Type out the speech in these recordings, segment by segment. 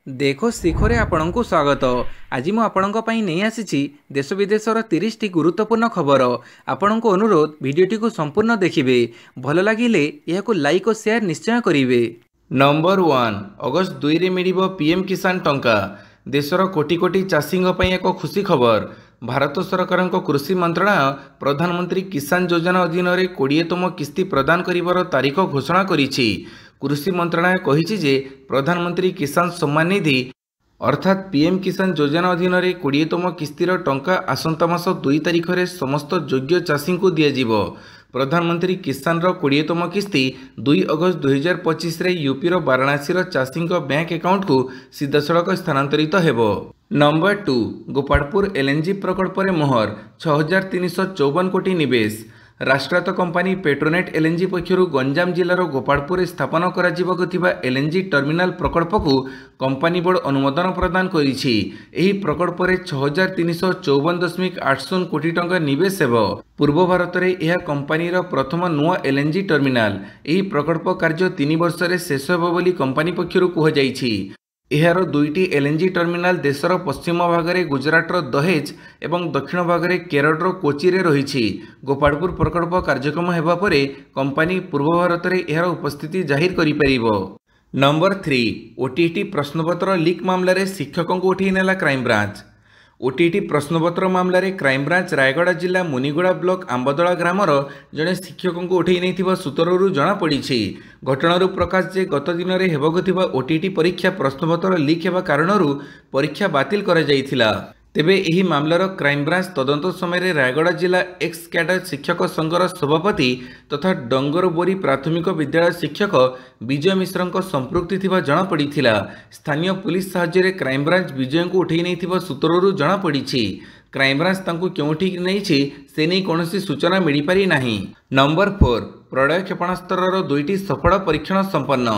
देखो शिखरे आपणଙ୍କୁ स्वागत। आज मु आपणଙ୍କ ପାଇଁ ନେଇ ଆସିଛି देश विदेशर 30 टी गुरुत्वपूर्ण खबर। आपणଙ୍କୁ अनुरोध भिडियोटी को संपूर्ण देखिए। भल लगिले यहाकु लाइक और शेयर निश्चय करिवे। नंबर 1 अगस्त 2 रे मिलिबो पीएम किसान टंका। देशर कोटी कोटी चाषींग पई एक खुशी खबर। भारत सरकार कृषि मंत्रालय प्रधानमंत्री किसान योजना अधीन 20तम किस्ती प्रदान करिवार तारीख घोषणा करिछि। कृषि मंत्रालय कहिछि जे प्रधानमंत्री किसान सम्मान निधि अर्थात पीएम किसान योजना अधीन 20तम किस्तीर टंका आसंता मास 2 तारिख रे समस्त योग्य चाषी को दियाजिबो। प्रधानमंत्री किसान 20तम किस्ती 2 अगस्त 2025 रे यूपीर वाराणसी चाषी बैंक अकाउंट को सीधासड़क स्थानांतरित हेबो। नंबर 2 गोपालपुर एलएनजी प्रकल्प रे मोहर 6354 कोटी निवेश। राष्ट्रायत्त कंपनी पेट्रोनेट एलएनजी पक्षरु गंजाम जिलार गोपालपुर स्थापन करा एलएनजी टर्मिनाल प्रकल्प को कंपनी बोर्ड अनुमोदन प्रदान करिछि। एही प्रकल्प रे 6354.80 कोटी टंका निवेश हेबो। पूर्व भारत रे यह कंपनी प्रथम नुआ एलएनजी टर्मिनाल। एही प्रकल्प कार्य 3 वर्ष रे शेष हेबो बोली कंपनी पक्षरु कहजाइछि। एहार 2टी एलएनजी टर्मिनाल देशर पश्चिम भाग में गुजरातर दहेज एवं दक्षिण भाग में केरल कोची रे रही। गोपालपुर प्रकल्प कार्यक्रम हेबा परे कंपनी पूर्व भारत में यार उपस्थिति जाहिर करि परिबो। नंबर 3 ओटीटी प्रश्नपत्र लीक मामला रे शिक्षकों को उठै नेला क्राइम ब्रांच। ओटीटी प्रश्नपत्र मामला रे क्राइम ब्रांच रायगढ़ जिला मुनिगुड़ा ब्लॉक आंबदला ग्रामर जड़े शिक्षकों को उठै नैथिबा सूत्ररू जना पड़िछि। घटनारू प्रकाश जे गत दिन में हेबाकुथिबा ओटीटी परीक्षा प्रश्नपत्र लीक हेबा कारणरू परीक्षा बातिल करा जायथिला। तेबे एही मामलार क्राइम ब्रांच तदंत समय रायगढ़ जिला एक्स कैडर शिक्षक संघर सभापति तथा डंगरबोरी प्राथमिक विद्यालय शिक्षक विजय मिश्र संपृक्ति थिबा जଣା पड़िथिला। स्थानीय पुलिस साहाय्य क्राइम ब्रांच विजय को उठै नैथिबा सूत्ररू जଣା पड़िछि। क्राइम ब्रांच तांकु केउठी नैछि से नै कोनोसी सूचना मिलि पारि नाही। नंबर 4 प्रलय क्षेपणास्त्रर 2टी सफल परीक्षण संपन्न।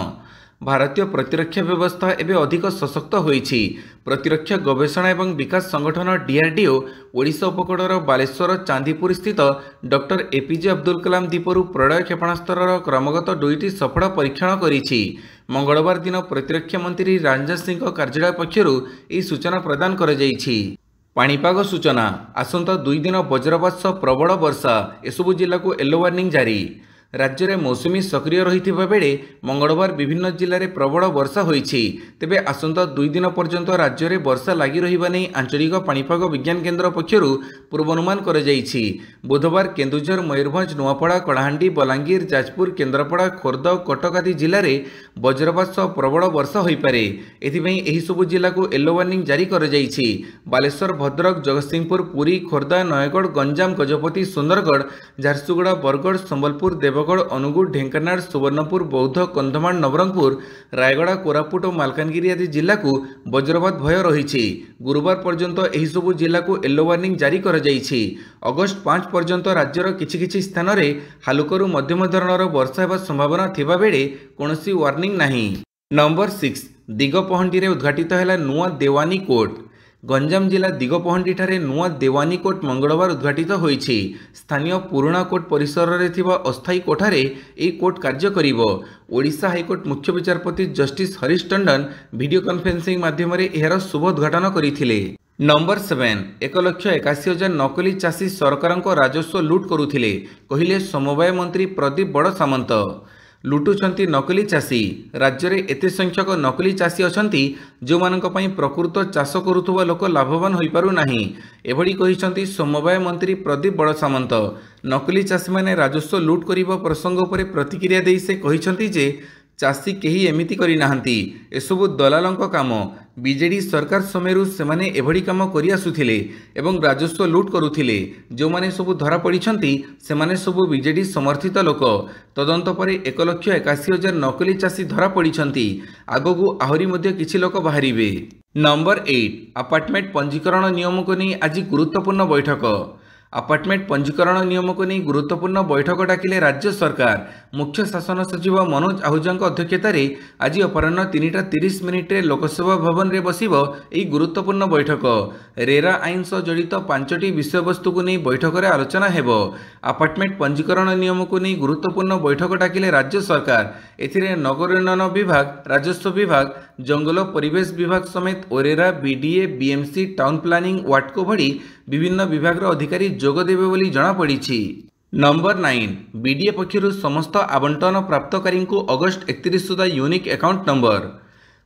भारतीय प्रतिरक्षा व्यवस्था एवं अधिक सशक्त होइछि। प्रतिरक्षा गवेषणा एवं विकास संगठन डीआरडीओ ओडिशा उपकूलर बालेश्वर चांदीपुर स्थित डॉक्टर एपीजे अब्दुल कलाम द्वीपरू प्रलय क्षेपणास्त्रर क्रमगत 2टी सफल परीक्षण करिछि। मंगलवार दिन प्रतिरक्षा मंत्री राजनाथ सिंह कार्यालय पक्षरु एही सूचना प्रदान करा जायछि। पाणीपाग सूचना आसंता 2 दिन वज्रपात सह प्रबल वर्षा। एसबु जिला को येलो वार्निंग जारी। राज्य में मौसुमी सक्रिय रही बेले मंगलवार विभिन्न जिले में प्रबल वर्षा होइछि। तेबे आसंता 2 दिन पर्यंत राज्य में वर्षा लगी रहिबा नै आंचलिक पाणीपाग विज्ञान केन्द्र पक्षरु पूर्वानुमान करा जायछि। बुधवार केन्दुझर मयूरभंज नुआपड़ा कलाहांडी बलांगीर जाजपुर केन्द्रापड़ा खोर्धा और कटक आदि जिले में वज्रपात सह प्रबल वर्षा होइपारे। एथिपई एही सबु जिला को येलो वार्निंग जारी करा जायछि। बालेश्वर भद्रक जगतसिंहपुर पुरी खोर्धा नयगढ़ गंजाम गजपति सुंदरगढ़ झारसुगुड़ा बरगढ़ संबलपुर देवगढ़ अनुगुल ढेंकानाल सुवर्णपुर बौद्ध कंधमाल नवरंगपुर रायगड़ा कोरापुट और मालकानगिरी आदि जिला को वज्रपात भय रही। गुरुवार पर्यंत एही सबु जिला को येलो वार्निंग जारी करा जायछि। अगस्त 5 पर्यंत राज्यर किछि स्थान रे हालुकरू मध्यम धरणर वर्षा हेबा संभावना थिबा बेले कोनोसी वार्निंग नाही। नंबर 6 दिगपहंडी रे उद्घाटित हैला नुआ देवानी कोर्ट। गंजाम जिला दिगपहंडी ठारे नुआ देवानी कोर्ट मंगलवार उद्घाटित होइछि। स्थानीय पुराणा कोर्ट परिसर रे थिबा अस्थायी कोठारे एही कोर्ट कार्य करिवो। ओडिशा हाईकोर्ट मुख्य विचारपति justice Harish Tandon video conferencing माध्यम रे एहार शुभ उद्घाटन करिथिले। नंबर 7 1,81,000 नकली चाषी सरकार राजस्व लुट करुथिले कहिले समवाय मंत्री प्रदीप बड़ सामंत। लुटुचंती नकली चाषी। राज्य में एते संख्यक नकली चाषी अछंती जो मानक पई प्रकृत चाष करुथुवा लोक लाभवान होई पारु नाही। एभली कहिसंती समवाय मंत्री प्रदीप बड़ सामंत। नकली चाषी माने राजस्व लुट करिबा प्रसंग उपरे प्रतिक्रिया देई से कहिसंती जे चाषी केही एमिति करि नाहंती। एसबु दलालंक काम। बीजेडी सरकार समयरु सेमाने एभली काम करि आसुथिले एवं राजस्व लुट करुथिले। जो माने सबु धरा पड़िछंती सेमाने सबु बीजेडी समर्थित लोक। तदंत परे 1,81,000 नकली चाषी धरा पड़िछंती। आगकू आहुरी मध्ये किछि लोक बाहरिबे। नंबर 8 अपार्टमेंट पंजीकरण नियम को नहीं आज गुरुत्वपूर्ण बैठक। अपार्टमेंट पंजीकरण नियम को नहीं गुरुत्वपूर्ण बैठक डाकिले राज्य सरकार। मुख्य शासन सचिव मनोज आहूजा अध्यक्षतार आज अपराह्न 3:30 लोकसेवा भवन में बसिबो एही गुरुत्वपूर्ण बैठक। रेरा आईन सह जड़ित 5टी विषयवस्तु को नहीं बैठक में आलोचना हेबो। अपार्टमेंट पंजीकरण नियम को नहीं गुरुत्वपूर्ण बैठक डाकिले राज्य सरकार। एथिरे नगर उन्नयन विभाग, राजस्व विभाग, जंगल परिवेश विभाग समेत ओरेरा बीडीए बीएमसी टाउन प्लानिंग वाटको भली विभिन्न विभाग अधिकारी जोग देबे बोली जणा पड़िछि। नंबर 9 बीडीए पक्षरु समस्त आवंटन प्राप्तकारी को अगस्त 31 सुधा यूनिक अकाउंट नंबर।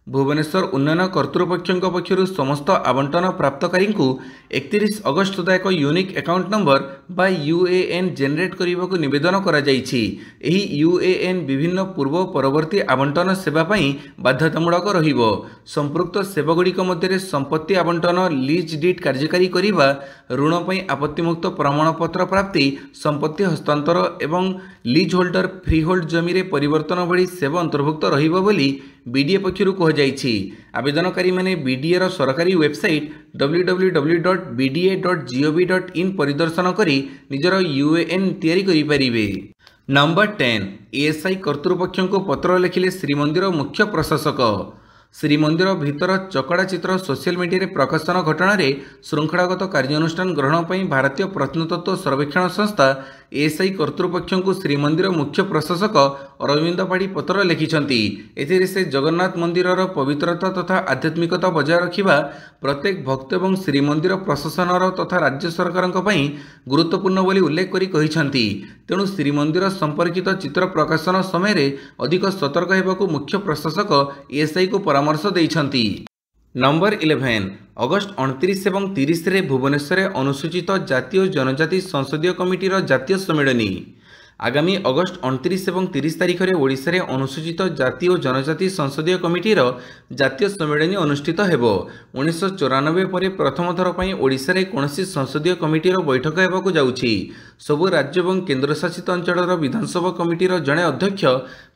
भुवनेश्वर उन्नयन कर्तृपक्ष पक्षरु समस्त आवंटन प्राप्तकारी को 31 अगस्त सुधा एक यूनिक अकाउंट नंबर बा यूएएन जेनेट करने को निवेदन करा जाइछि। एही यूएएन विभिन्न पूर्व परवर्ती आवंटन सेवा पई बाध्यतामूलक रहिबो। संपृक्त सेवागुड़िक मध्य संपत्ति आवंटन लीज डीड कार्यकारी करिबा, ऋण पई आपत्तिमुक्त प्रमाणपत्र प्राप्ति, संपत्ति हस्तांतर एवं लीज होल्डर फ्री होल्ड जमी रे परिवर्तन भली सेवा अंतर्भुक्त रहिबो बोली बीडीए पक्षरु कहुଯାଇଛି। आवेदनकारी माने बीडीए रो सरकारी वेबसाइट www.bda.gov.in परिदर्शन करी निजर यूएएन तैयारी करि परिबे। नंबर 10 एएसआई कर्तृपक्ष को पत्र लिखिले श्रीमंदिर मुख्य प्रशासक। श्रीमंदिर भितर चकड़ा चित्र सोशल मीडिया प्रकाशन घटना रे श्रृंखलागत कार्यानुष्ठान ग्रहण पर भारतीय प्रत्नतत्व सर्वेक्षण संस्था एएसआई कर्तृपक्ष को श्रीमंदिर मुख्य प्रशासक अरविंद पाढ़ी पत्र लिखिछंती। एथिरे से जगन्नाथ मंदिरर पवित्रता तथा आध्यात्मिकता बजाय रखिबा प्रत्येक भक्त एवं श्रीमंदिर प्रशासनर तथा राज्य सरकारक पई गुरुत्वपूर्ण बोली उल्लेख करी कहिछंती। तेणु श्रीमंदिर संपर्कित चित्र प्रकाशन समय रे अधिक सतर्क हेबाकू मुख्य प्रशासक एएसआई को परामर्श देइछंती। नंबर 11 अगस्त 29 एवं 30 रे भुवनेश्वर अनुसूचित जाति और जनजाति संसदीय कमिटीर जातीय सम्मेलन। आगामी अगस्त 29 एवं 30 तारिख में ओडिशा रे अनुसूचित जाति और जनजाति संसदीय कमिटीर जातीय सम्मेलन अनुष्ठित हेबो। 1994 पर प्रथम थर पर ओडिशा रे कोनोसी संसदीय कमिटीर बैठक हेबाकू जाउछि। सबु राज्य और केन्द्रशासित अंचलर विधानसभा कमिटीर जड़े अध्यक्ष,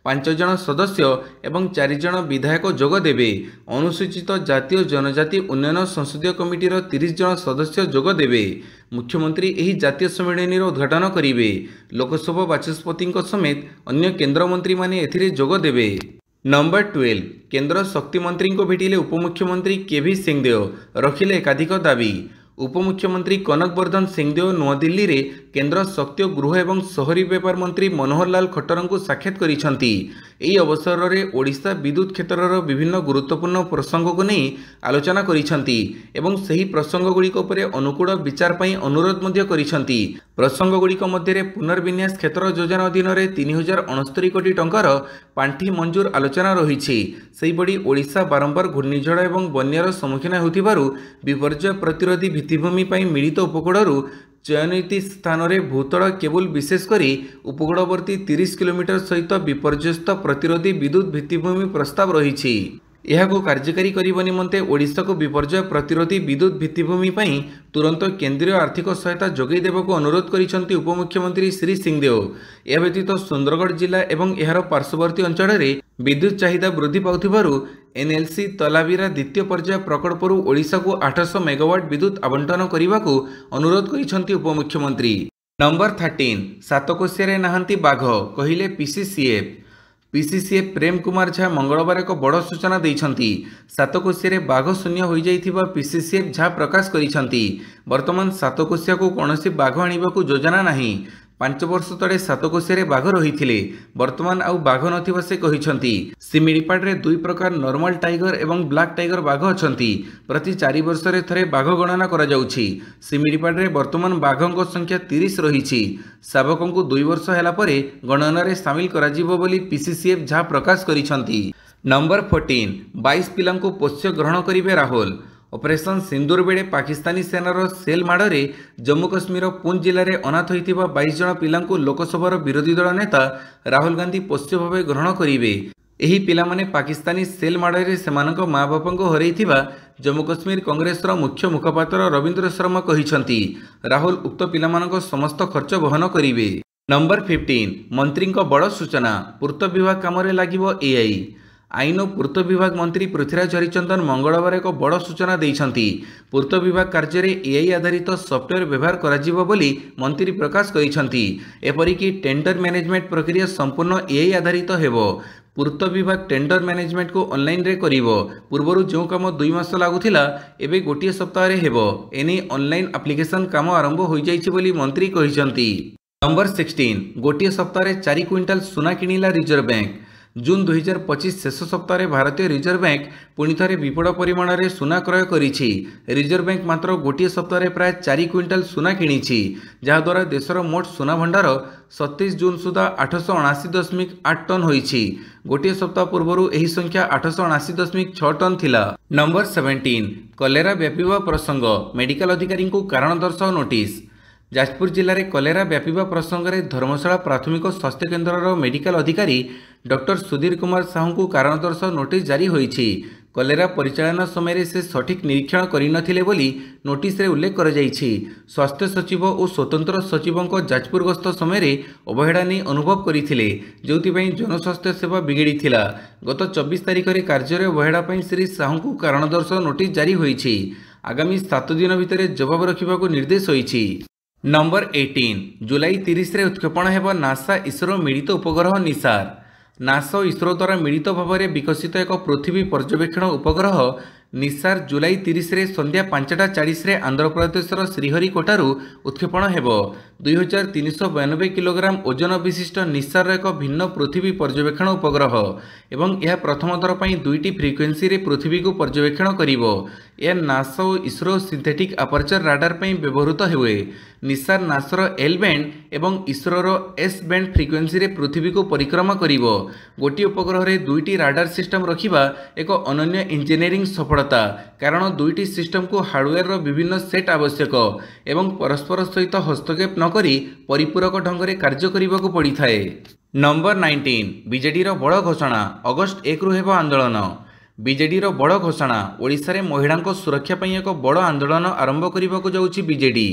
5 जन सदस्य एवं 4 जन विधायक जोग देबे। अनुसूचित जाति और जनजाति उन्नयन संसदीय कमिटीर 30 जन सदस्य जोग देबे। मुख्यमंत्री एही जातीय सम्मेलन उद्घाटन करिवे। लोकसभा बाचस्पति समेत अन्य केंद्र मंत्री माने एथिरे जोग देबे। नंबर 12 केंद्र शक्ति मंत्री को भेटिले उपमुख्यमंत्री केवी सिंहदेव, रखिले एकाधिक दाबी। उपमुख्यमंत्री कनक वर्धन सिंहदेव नूआदिल्ली रे केंद्र शक्ति गृह एवं शहरी व्यापार मंत्री मनोहर लाल खट्टर को साक्षात करिसंती। एही अवसर रे ओडिशा विद्युत क्षेत्रर विभिन्न गुरुत्वपूर्ण प्रसंग को नहीं आलोचना करिसंती एवं सही प्रसंग गुड़िक उपरे अनुकूल विचार पई अनुरोध मध्य करिसंती। प्रसंग गुड़िक मध्य पुनर्विन्यास क्षेत्र योजना अधीन रे 3069 कोटी टंकार पांठी मंजूर आलोचना रहिछि। सेहिबडी ओडिशा बारंबार घूर्णिझड़ एवं बन्यार सम्मुखीन होतिबारु विपर्यय प्रतिरोधी भित्तिभूमि पई मिलित उपकूलरू चयनित स्थान में भूतल केबुल विशेषकर उपकूलवर्ती 30 किलोमीटर सहित विपर्यस्त प्रतिरोधी विद्युत भित्तिभूमि प्रस्ताव रही। यह कार्यकारी करने निमंते ओडिशा को विपर्यय प्रतिरोधी विद्युत भित्तिभूमि पई तुरंत केंद्रीय आर्थिक सहायता जोगाई देवाक अनुरोध करिसंती उपमुख्यमंत्री श्री सिंहदेव। यह व्यतीत सुंदरगढ़ जिला एवं एहार पार्श्ववर्ती अंचल में विद्युत चाहिदा वृद्धि पाउथिबारु एनएलसी तलावीरा द्वितीय पर्याय प्रकल्परू ओडिशा को 800 मेगावाट विद्युत आवंटन करने को अनुरोध करिसंती उपमुख्यमंत्री। नंबर 13 सातकोशिया नाहांती बाघ कहिले पीसीसीएफ। पीसीसीएफ प्रेम कुमार झा मंगलवार एक बड़ सूचना देइछंती। सातकोशिया बाघ शून्य हो जाइथिबा पीसीसीएफ झा प्रकाश करिसंती। वर्तमान सातकोशिया को कौनसी बाघ आनिबाकू योजना नाही। 5 वर्ष तले सातकोशिया बाघ रही। वर्तमान आउ बाघ नथिबा से कहिसंती। सिमिडीपाड़ रे 2 प्रकार नॉर्मल टाइगर एवं ब्लैक टाइगर बाघ अछंती। प्रति 4 वर्ष रे थरे बाघ गणना करा जाउछि। सिमिडीपाड़ रे वर्तमान बाघक संख्या 30 रहिछि। शावकଙ୍କୁ 2 वर्ष ହେଲା ପରେ ଗଣନାରେ ସାମିଲ କରାଯିବ ବୋଲି पीसीसीएफ झा प्रकाश करिसंती। नंबर 14 22 पिलांको पोष्य ग्रहण करिवे राहुल। ऑपरेशन सिंदूर बेड़े पाकिस्तानी सेनार सेल माड़े जम्मू कश्मीर पुंछ जिले में अनाथ होइतिबा 22 जन पिलांको लोकसभार विरोधी दल नेता राहुल गांधी पोष्य भाव ग्रहण करिवे। एही पिला माने पाकिस्तानी सेल माड़े सेमानक माँ बापा को हरैथिबा जम्मू कश्मीर कांग्रेस मुख्य मुखपात्र रविंद्र शर्मा कहिसंती। राहुल उक्त पिलामानक समस्त खर्च वहन करिवे। नंबर 15 मंत्री बड़ सूचना पूर्त विभाग काम लागिबो एआई। आईन और पूर्त विभाग मंत्री पृथ्वीराज हरिचंदन मंगलवार एक बड़ सूचना देइछंती। पूर्त विभाग कार्य एआई आधारित सॉफ्टवेयर व्यवहार कराजिबो बोली मंत्री प्रकाश करिसंती। एपरिकी टेंडर मैनेजमेंट प्रक्रिया संपूर्ण एआई आधारित हेबो। पूर्त विभाग टेंडर मैनेजमेंट को ऑनलाइन रे करिवो। पूर्वरु जो काम 2 मास लागुथिला एबे गोटिए सप्ताह रे हेबो। एने ऑनलाइन एप्लिकेशन काम आरंभ होई जाइछि बोली मंत्री कहिसंती। नंबर 16 गोटिए सप्ताह रे 4 क्विंटाल सुना किनिला रिजर्व बैंक। जून 2025 शेष सप्ताह भारतीय रिजर्व बैंक पुणी थे विपुल परिमाण में सुना क्रय करिछि। रिजर्व बैंक मात्र गोटे सप्ताह प्राय 4 क्विंटाल सुना किणिछि, जहाद्वारा देशर मोट सुना भंडार 27 जून सुधा 879.8 टन होइछि। गोटे सप्ताह पूर्व यह संख्या 879.6 टन थिला। नंबर 17 कलेरा व्यापीवा प्रसंग, मेडिकल अधिकारी को कारण दर्शाओ नोटिस। जाजपुर जिले में कलेरा व्यापीवा प्रसंग में धर्मशाला प्राथमिक स्वास्थ्य केन्द्र मेडिकल अधिकारी डॉक्टर सुधीर कुमार साहू को कारण दर्शाओ नोटिस जारी होइछि। कलेरा परिचालना समय से सठिक निरीक्षण करिनथिले बोली नोटिस रे उल्लेख कर जाइछि। स्वास्थ्य सचिव और स्वतंत्र सचिवों जाजपुर गस्त समय अवहेला नहीं अनुभव करथिले, जोथिपई जनस्वास्थ्य सेवा बिगड़ी थिला। गत 24 तारिख में कार्य अवहेला पई श्री साहू को कारण दर्शाओ नोटिस जारी होइछि। आगामी 7 दिन भितर जवाब रखिबाको निर्देश होइछि। नंबर 18 जुलाई 30 रे उत्क्षेपण हेब नासा इसरो मिलित उपग्रह निसार। नासा और इसरो द्वारा मिलित भाव में विकसित एक पृथ्वी पर्यवेक्षण उपग्रह निसार जुलाई 30 रे संध्या 5:40 रे आंध्र प्रदेशर श्रीहरिकोटारू उत्क्षेपण हेब। 2392 किलोग्राम ओजन विशिष्ट निसार एक भिन्न पृथ्वी पर्यवेक्षण उपग्रह एवं यह प्रथम थर पर 2टी फ्रिक्वेन्सी रे पृथ्वी को पर्यवेक्षण करिवो। यह नासा और इसरो सिंथेटिक अपर्चर राडार पर व्यवहृत हुए। निसार नासर एल बैंड एवं इसरोर एस बैंड फ्रिक्वेन्सी रे पृथ्वी को परिक्रमा करिवो। गोटी उपग्रह रे 2टी राडार सिस्टम रखिबा एक अनन्य इंजीनियरिंग सफलता, कारण 2टी सिस्टम को हार्डवेयर रो विभिन्न सेट आवश्यक एवं परस्पर सहित हस्तक्षेप न करी परिपूरक ढंग से कार्य करने पड़ी थाए। नंबर 19 बीजेडी रो बड़ घोषणा, अगस्ट 1 रु हेब आंदोलन। बीजेडी रो बड़ घोषणा, ओडिशा रे महिलांको सुरक्षा पई एक बड़ आंदोलन आरंभ करने जाउछि बीजेडी।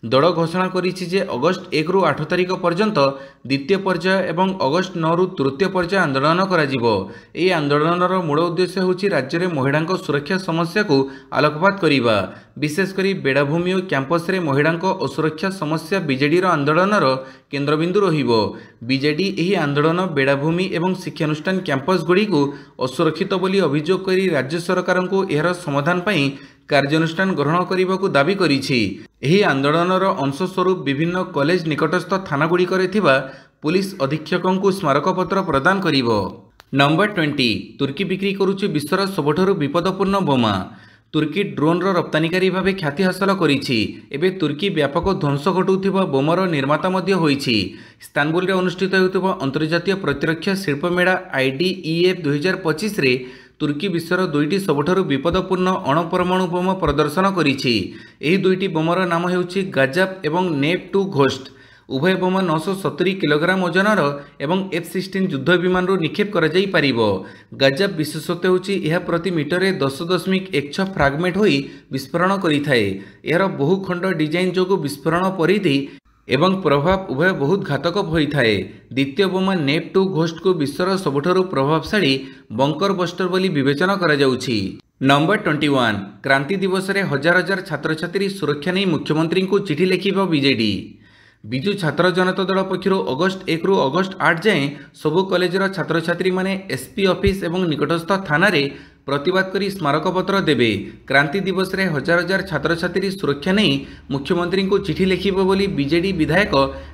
दल घोषणा करिछि जे अगस्ट 1 रु 8 तारिख पर्यंत द्वितीय पर्याय एवं अगस्ट 9 रु तृतीय पर्याय आंदोलन कराजिवो। एही आंदोलनर मूल उद्देश्य होछि राज्य में महिलांको सुरक्षा समस्या को आलोकपात करिबा। विशेषकर बेड़ाभूमि और कैंपस रे महिलांको असुरक्षा समस्या बीजेडी रो आंदोलनर केन्द्रबिंदु रहिबो। बीजेडी एही आंदोलन बेड़ाभूमि एवं शिक्षानुष्ठान कैंपस गुड़ी को असुरक्षित बोली अभियोग करी राज्य सरकार को एहर समाधान पई कार्यानुष्ठान ग्रहण करने को दाबी करिछि। एही आंदोलनर अंशस्वरूप विभिन्न कॉलेज निकटस्थ थानागुड़िकरे थिबा पुलिस अधीक्षकों को स्मारकपत्र प्रदान करिवो। नंबर 20 तुर्की बिक्री करुछि विश्वर सबठारु विपदपूर्ण बोमा। तुर्की ड्रोन रप्तानिकारी भाव ख्याति हासिल करिछि। एबे तुर्की व्यापक ध्वंस घटाउथिबा बोमार निर्माता मध्य होइछि। इस्तानबुल रे अनुष्ठित हेउथिबा अंतर्जातीय प्रतिरक्षा शिल्प मेला IDEF 2025 रे तुर्की विश्वर 2टी सबठारु विपदपूर्ण अणपरमाणु बोमा प्रदर्शन करिछि। एही 2टी बोमार नाम हेउछि गाजाप एवं नेप-2 घोस्ट। उभय बोमा 970 किलोग्राम ओजनर एवं F-16 युद्ध विमान निक्षेप करा जाई परिबो। गाजाप विशेषत्व होछि यह प्रति मीटर 10.16 फ्रागमेंट होई विस्फोरण करिथाए। एहर बहुखंड डिजाइन जोगु विस्फोरण परिधि एवं प्रभाव उभय बहुत घातक होइथाए। द्वितीय बोमा नेप-2 घोस्ट को विश्वर सबठारु प्रभावशाली बंकर बस्टर बोली विवेचना करा जाउछि। नंबर 21 क्रांति दिवस रे हजार हजार छात्र छात्री सुरक्षा नहीं मुख्यमंत्री को चिठी लिखिबो बीजेडी। विजु छात्र जनता दल पक्षर अगस्ट 1 रु अगस्ट 8 जाए सबु कॉलेजर छात्र छात्री माने एसपी ऑफिस एवं निकटस्थ थाना रे प्रतिवाद करी स्मारकपत्र देवे। क्रांति दिवस रे हजार हजार छात्र छात्री सुरक्षा नहीं मुख्यमंत्री को चिठी लिखिबो बोली बीजेडी विधायक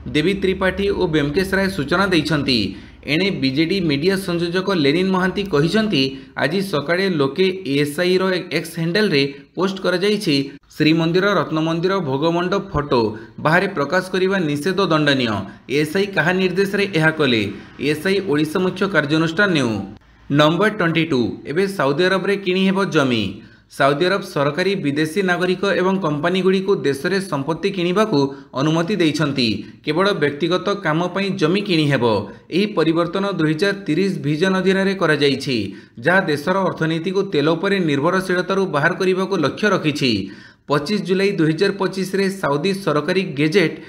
देवी त्रिपाठी और ब्योमकेश राय सूचना दैछंती। एणे बीजेडी मीडिया संयोजक लेनिन महांती कहिसंती आज सकाळे लोके एएसआई रो एक्स हैंडल रे पोस्ट करा जाइछि श्रीमंदिर रत्नमंदिर भोगमंडप फोटो बाहर प्रकाश करिबा निषेध दंडनीय। एएसआई कहा निर्देश रे एहा कले। एएसआई ओडिशा मुख्य कार्यानुष्ठान नेउ। नंबर 22 एबे सऊदी अरब रे किणी हेबो जमी। सऊदी अरब सरकारी विदेशी नागरिक एवं कंपनी गुड़ी को देश में संपत्ति किणवा को अनुमति देइछंती। केवल व्यक्तिगत काम पई जमी किणी हेबो। एही परिवर्तन 2030 विजन अधीन रे करा जाइछि, जहाँ देशर अर्थनीति को तेल उपर निर्भरशीलतारू बाहर करने को लक्ष्य रखिछि। 25 जुलाई 2025 रे सऊदी सरकारी गेजेट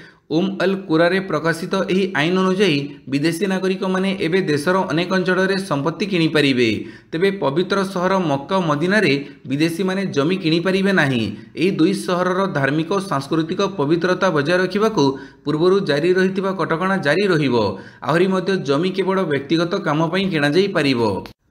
अल कुरा रे प्रकाशित एही आईन अनुसार विदेशी नागरिक माने एबे देशर अनेक अंचल रे संपत्ति किणी परिबे। तेबे पवित्र सहर मक्का और मदीना रे विदेशी माने जमी किणी परिबे नाही। एही दुई सहरर धार्मिक और सांस्कृतिक पवित्रता बजाय रखिबाकू पूर्वरु जारी रहितिबा कटकणा जारी रहिबो। आहुरी मध्य जमी केवल व्यक्तिगत काम पई किणा जाई परिबो।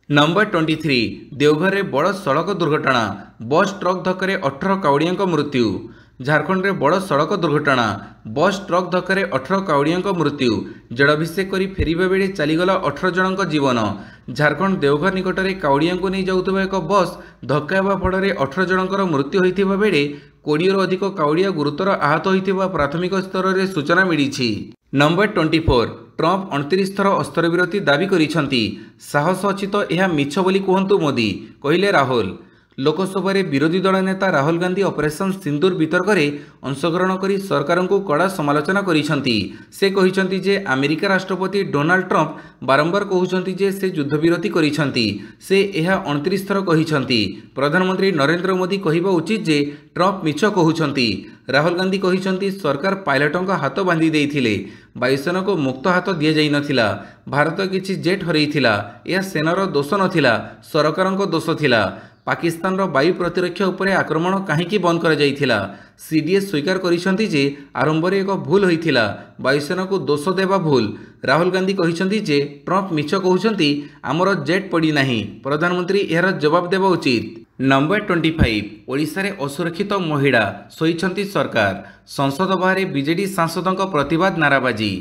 नंबर 23 देवघर रे बड़ सड़क दुर्घटना। बस ट्रक धक्का 18 कावड़िया मृत्यु। झारखंड में बड़ सड़क दुर्घटना बस ट्रक धक्का 18 काउड़िया मृत्यु जड़ाभिषेक कर फेरिबा बेले चलीगला 18 जनक जीवन। झारखंड देवघर निकट में काउड़िया नहीं जाऊଥିବା एक बस धक्का हेबा फल 18 जनकर मृत्यु होता बेले 20 रु अधिक काउड़िया गुरुतर आहत होता प्राथमिक स्तर में सूचना मिली। नंबर 24 ट्रंप 29 थर अस्त्रविरति दाबी करिसेंती साहस अछि तो यह मिछ बोली कहंतु मोदी कहिले राहुल। लोकसभा विरोधी दल नेता राहुल गांधी ऑपरेशन सिंदूर वितर्क में अंशग्रहण कर सरकार को कड़ा समालोचना करिसेंती। से कहिसेंती जे अमेरिका राष्ट्रपति डोनाल्ड ट्रंप बारंबार कहउछंती जे से युद्धविरति करिसेंती। से यह 29 थर कहिसेंती। प्रधानमंत्री नरेंद्र मोदी कहिबा उचित जे ट्रंप मिछ कहउछंती। राहुल गांधी कहिसेंती सरकार पायलटों हाथ बांधी देइथिले वायुसेना को मुक्त हाथ दि जाई नथिला। भारत किछि जेट हरैथिला यह सेनार दोष नथिला सरकारक दोष थिला। पाकिस्तान वायु प्रतिरक्षा उपरे आक्रमण कहीं बंद कर जाइथिला। सीडीएस स्वीकार करिसेंती जे आरंभ में एक भूल होइथिला वायुसेना को दोष देवा भूल। राहुल गांधी कहिसेंती जे ट्रंप मिछ कहउछंती आमर जेट पड़ी नाही प्रधानमंत्री यार जवाब देवा उचित। नंबर 25 ओडिशा रे असुरक्षित महिला सोईछंती सरकार संसद बाहर बीजेडी सांसदों प्रतिवाद नाराबाजी।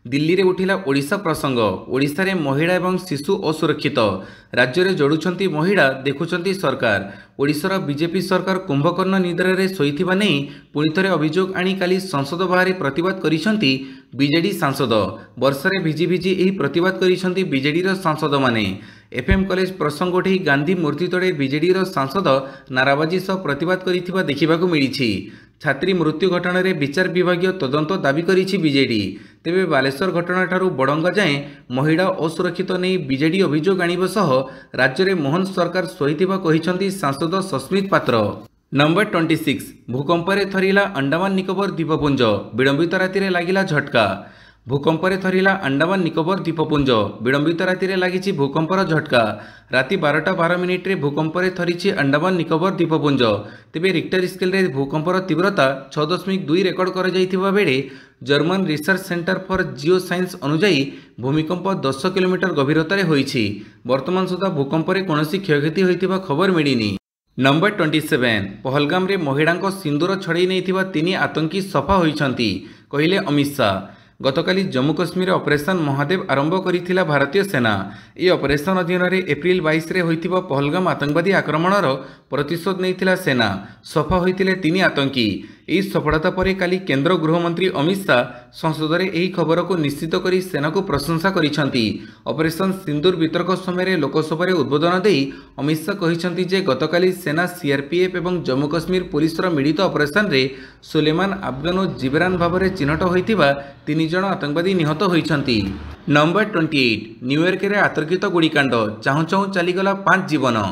दिल्ली रे उठिला ओडिशा प्रसंग ओडिशा रे महिला एवं शिशु असुरक्षित राज्य रे जोड़ुछंती महिला देखुछंती सरकार। ओडिशार बीजेपी सरकार कुंभकर्ण निद्रा रे सोईथिबा नै पुणी थरे अभियोग आनी काली संसद बाहर प्रतिवाद करिसेंती बीजेडी सांसद। वर्षा भिजी भिजी एही प्रतिवाद करिसेंती बीजेडीर सांसद माने। एफएम कॉलेज प्रसंग उठे गांधी मूर्ति तले बीजेडीर सांसद नाराबाजी सह प्रतिवाद करिथिबा देखिबाकू मिलिछि। छात्री मृत्यु घटना रे विचार विभागीय तदंत दाबी करिछि बीजेडी। तेबे बालेश्वर घटना ठारू बड़ंगा जाए महिला असुरक्षित नहीं बीजेडी अभियोग आनिबा सह राज्य रे मोहन सरकार सोईथिबा कहिसेंती सांसद सस्मित पात्र। नंबर 26 भूकंप रे थरिला अंडमान निकोबर द्वीपपुंज विलंबित राति रे लागिला झटका। भूकंप रे थरिला अंडमान निकोबर द्वीपपुंज विलंबित राति रे लागिछि भूकंपर झटका। राति 12:12 रे भूकंप रे थरिछि अंडमान निकोबर द्वीपपुंज। तेबे रिक्टर स्केल रे भूकंपर तीव्रता 6.2 रेकर्ड कर जाइथिबा बेले German research centre for geoscience अनुजाई भूमिकंप 10 किलोमीटर गभीरता रे होइछि। वर्तमान सुधा भूकंप रे कोनोसी क्षयक्षति होइथिबा खबर मिलिनी। नंबर 27 पहलगाम रे महिलांको सिंदूर छड़ाई नैथिबा 3 आतंकी सफा होइछंती कहिले अमित शाह। गतकाली जम्मू कश्मीर ऑपरेशन महादेव आरंभ करिथिला भारतीय सेना। ए ऑपरेशन अधीन रे एप्रिल 22 रे होइथिबा पहलगाम आतंकवादी आक्रमणर प्रतिशोध नैथिला सेना। सफा होइथिले 3 आतंकी। एही सफलता परे काली केंद्र गृहमंत्री अमित शाह संसद रे एही खबर को निश्चित करी सेना को प्रशंसा करिसेंती। ऑपरेशन सिंदूर वितर्क समय लोकसभा रे उद्बोधन देई अमित शाह कहिसेंती जे गतकाली सेना सीआरपीएफ एवं जम्मू कश्मीर पुलिस रो मिलित ऑपरेशन रे सुलेमान अफगान और जिब्रान भाव में चिन्हट होइथिबा 3 जन आतंकवादी निहत होइछंती। नंबर 28 न्यूयॉर्क रे आतर्कित गुड़ीकांड चाहू चाहू चलीगला 5 जीवन।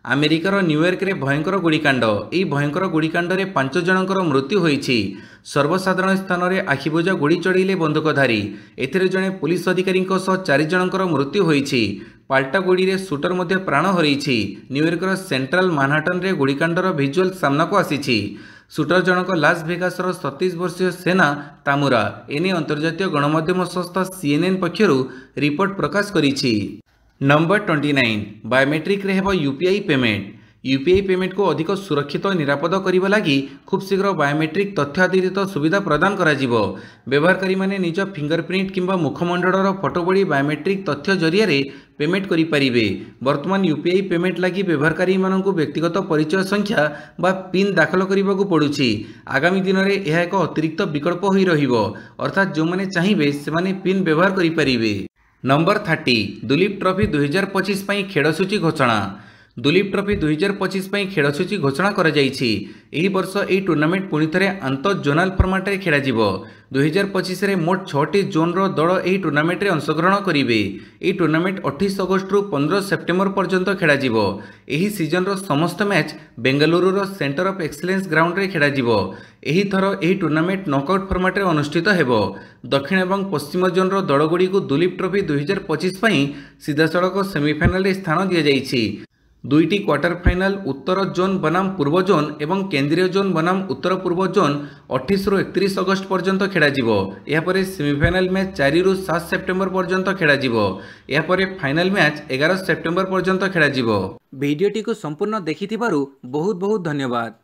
अमेरिकार न्यूयॉर्क रे भयंकर गुड़ीकांड यह भयंकर गुड़ीकांड रे 5 जनकर मृत्यु होइछि। सर्वसाधारण स्थान में आखिबुझा गुड़ी चढ़ेले बंदूकधारी एथिरे जड़े पुलिस अधिकारी 4 जनकर मृत्यु होइछि। पाल्टा गुड़ी रे शूटर मध्य प्राण हरैछि। न्यूयॉर्कर सेंट्रल मानहाटन रे गुड़ीकांडर भिजुअल सामना को आसीछि। शूटर जनक लास भेगासर 37 वर्षीय सेना तामुरा एने अंतर्जातीय गणमाध्यम संस्था सीएनएन पक्षरु रिपोर्ट प्रकाश करिछि। नंबर 29 बायोमेट्रिक रे हेबो यूपीआई पेमेंट। यूपीआई पेमेंट को अधिक सुरक्षित और निरापद करने लगी खूब शीघ्र बायोमेट्रिक तथ्य आधारित सुविधा प्रदान करा। व्यवहारकारी माने निज फिंगरप्रिंट किंबा मुखमंडलर फोटो बड़ी बायोमेट्रिक तथ्य जरिया पेमेंट करें। वर्तमान यूपीआई पेमेंट लगी व्यवहारकारी मानू व्यक्तिगत परिचय संख्या बा पिन दाखल करने को पड़ुछि। आगामी दिन में यह एक अतिरिक्त विकल्प हो रहिबो अर्थात जो मैंने चाहिए से पिन व्यवहार करें। नंबर 30 दुलीप ट्रॉफी 2025 पई खेलसूची घोषणा। दुलीप ट्रॉफी 2025 पई खेलसूची घोषणा करा जायछि। एही वर्ष एही टूर्नामेंट पुणी थरे आंतर जोनाल फॉर्मेट रे खेला जिवो। 2025 रे मोट 6टी जोन रो दल एही टूर्नामेंट रे अंशग्रहण करिवे। एही टूर्नामेंट 28 अगस्त रु 15 सेप्टेम्बर पर्यंत खेला जिवो। एही सीजन रो समस्त मैच बेंगलुरु रो सेंटर ऑफ एक्सीलेंस ग्राउंड रे खेला जिवो। एही थर एही टूर्नामेंट नॉकआउट फॉर्मेट रे अनुष्ठित हेबो। दक्षिण एवं पश्चिम जोन रो दलगुडी को दुलीप ट्रॉफी 2025 पई सीधासळख सेमीफाइनल रे स्थान दिया जायछि। 2टी क्वार्टर फाइनाल उत्तर जोन बनाम पूर्व जोन एवं केंद्रीय जोन बनाम उत्तर पूर्व जोन 28 रु 31 अगस्त पर्यंत खेला जिवो। या परे सेमीफाइनल मैच 4 रु 7 सेप्टेम्बर पर्यंत खेला जिवो। या परे फाइनल मैच 11 सेप्टेम्बर पर्यंत खेला जिवो। वीडियोटी को संपूर्ण देखिथिबारु बहुत बहुत धन्यवाद।